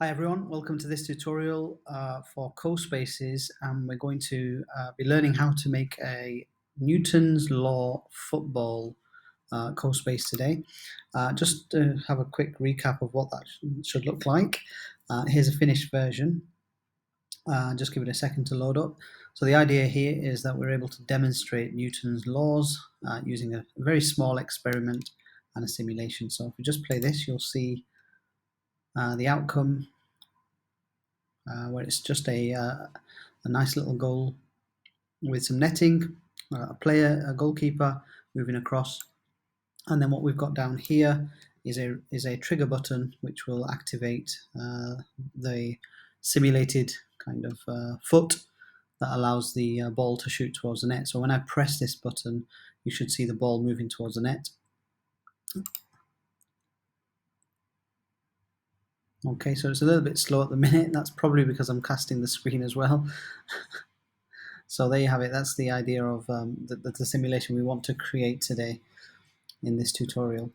Hi everyone, welcome to this tutorial for CoSpaces, and we're going to be learning how to make a Newton's Law football CoSpace today. Just to have a quick recap of what that should look like. Here's a finished version. Just give it a second to load up. So the idea here is that we're able to demonstrate Newton's laws using a very small experiment and a simulation. So if we just play this, you'll see the outcome where it's just a nice little goal with some netting, a player, a goalkeeper moving across, and then what we've got down here is a trigger button which will activate the simulated kind of foot that allows the ball to shoot towards the net. So when I press this button, you should see the ball moving towards the net. Okay, so it's a little bit slow at the minute. That's probably because I'm casting the screen as well. So there you have it. That's the idea of the simulation we want to create today in this tutorial.